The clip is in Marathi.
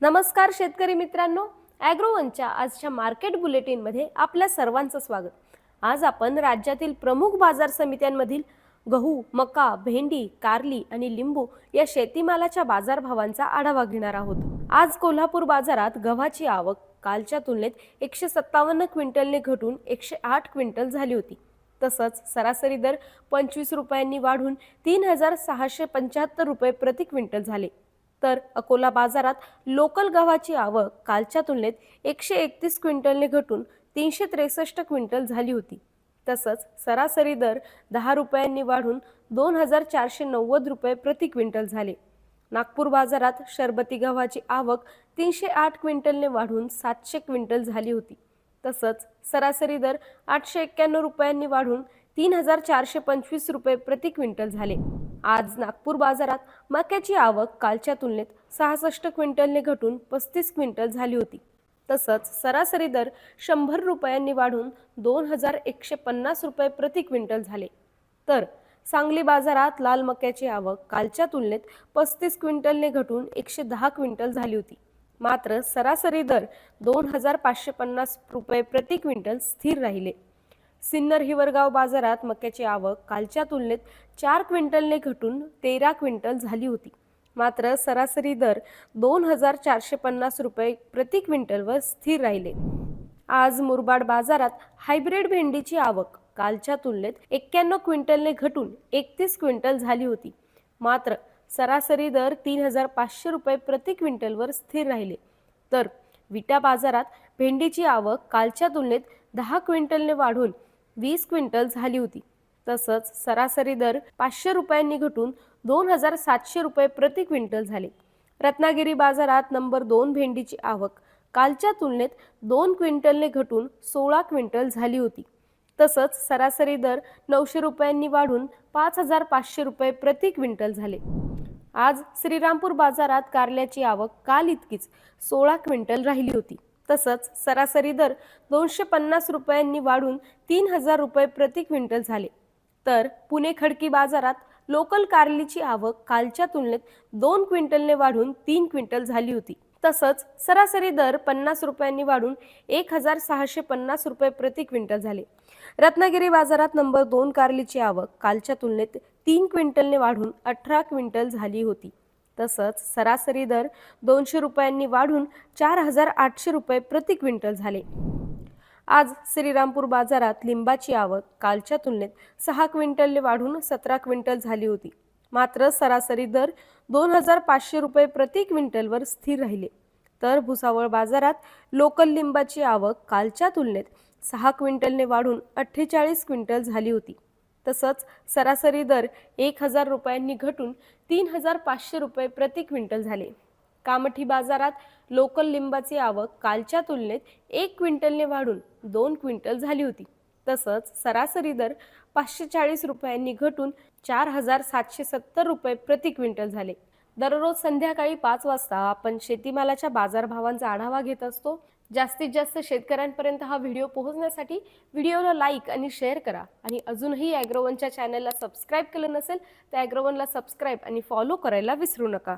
नमस्कार शेतकरी मित्रांनो, ॲग्रोवनच्या आजच्या मार्केट बुलेटिनमध्ये आपल्या सर्वांचं स्वागत। आज आपण राज्यातील प्रमुख बाजार समित्यांमधील गहू, मका, भेंडी, कारली आणि लिंबू या शेतीमालाच्या बाजारभावांचा आढावा घेणार आहोत। आज कोल्हापूर बाजारात गव्हाची आवक कालच्या तुलनेत 157 क्विंटलने घटून 108 क्विंटल झाली होती। तसंच सरासरी दर 25 रुपयांनी वाढून 3675 रुपये प्रति क्विंटल झाले। तर अकोला बाजारात लोकल गव्हाची आवक कालच्या तुलनेत 131 क्विंटलने घटून 363 क्विंटल झाली होती। तसंच सरासरी दर 10 रुपयांनी वाढून 2490 रुपये प्रति क्विंटल झाले। नागपूर बाजारात शरबती गव्हाची आवक 308 क्विंटलने वाढून 700 क्विंटल झाली होती। तसंच सरासरी दर 891 रुपयांनी वाढून 3425 रुपये प्रति क्विंटल झाले। आज नागपूर बाजारात मक्याची आवक कालच्या तुलनेत 66 क्विंटलने घटून 35 क्विंटल झाली होती। तसंच सरासरी दर 100 रुपयांनी वाढून 2150 रुपये प्रति क्विंटल झाले। तर सांगली बाजारात लाल मक्याची आवक कालच्या तुलनेत 35 क्विंटलने घटून 110 क्विंटल झाली होती। मात्र सरासरी दर 2550 रुपये प्रति क्विंटल स्थिर राहिले। सिन्नर हिवरगाव बाजारात मक्याची आवक कालच्या तुलनेत 4 क्विंटलने घटून 13 क्विंटल झाली होती। मात्र सरासरी दर 2450 रुपये प्रति क्विंटलवर स्थिर राहिले। आज मुरबाड बाजारात हायब्रिड भेंडीची आवक कालच्या तुलनेत 91 क्विंटलने घटून 31 क्विंटल झाली होती। मात्र सरासरी दर 3500 रुपये प्रति क्विंटलवर स्थिर राहिले। तर विटा बाजारात भेंडीची आवक कालच्या तुलनेत 10 क्विंटलने वाढून 20 क्विंटल झाली होती। तसंच सरासरी दर 500 रुपयांनी घटून 2700 रुपये प्रति क्विंटल झाले। रत्नागिरी बाजारात नंबर 2 भेंडीची आवक कालच्या तुलनेत 2 क्विंटलने घटून 16 क्विंटल झाली होती। तसंच सरासरी दर 900 रुपयांनी वाढून 5500 रुपये प्रति क्विंटल झाले। आज श्रीरामपूर बाजारात कारल्याची आवक काल इतकीच 16 क्विंटल राहिली होती। तसंच सरासरी दर 250 रुपयांनी वाढून 3000 रुपये प्रति क्विंटल झाले। तर पुणे खडकी बाजारात लोकल कारलीची आवक कालच्या तुलनेत 2 क्विंटलने वाढून 3 क्विंटल झाली होती। तसंच सरासरी दर 50 रुपयांनी वाढून 1650 रुपये प्रति क्विंटल झाले। रत्नागिरी बाजारात नंबर 2 कारलीची आवक कालच्या तुलनेत 3 क्विंटलने वाढून 18 क्विंटल झाली होती। तसंच सरासरी दर 200 रुपयांनी वाढून 4800 रुपये प्रति क्विंटल झाले। आज श्रीरामपूर बाजारात लिंबाची आवक कालच्या तुलनेत 6 क्विंटलने वाढून 17 क्विंटल झाली होती। मात्र सरासरी दर 2500 रुपये प्रति क्विंटलवर स्थिर राहिले। तर भुसावळ बाजारात लोकल लिंबाची आवक कालच्या तुलनेत 6 क्विंटलने वाढून 48 क्विंटल झाली होती। तसंच सरासरी दर 1000 रुपयांनी घटून 3500 रुपये प्रति क्विंटल झाले। कामठी बाजारात लोकल लिंबाची आवक कालच्या तुलनेत 1 क्विंटलने वाढून 2 क्विंटल झाली होती। तसंच सरासरी दर 540 रुपयांनी घटून 4770 रुपये प्रति क्विंटल झाले। दररोज संध्याकाळी 5 वाजता आपण शेतीमालाच्या बाजारभावांचा आढावा घेत असतो। जास्तीत जास्त शेतकऱ्यांपर्यंत हा व्हिडिओ पोहोचण्यासाठी व्हिडिओला लाईक आणि शेअर करा आणि अजूनही ॲग्रोवनच्या चॅनलला सबस्क्राईब केलं नसेल तर ॲग्रोवनला सबस्क्राईब आणि फॉलो करायला विसरू नका।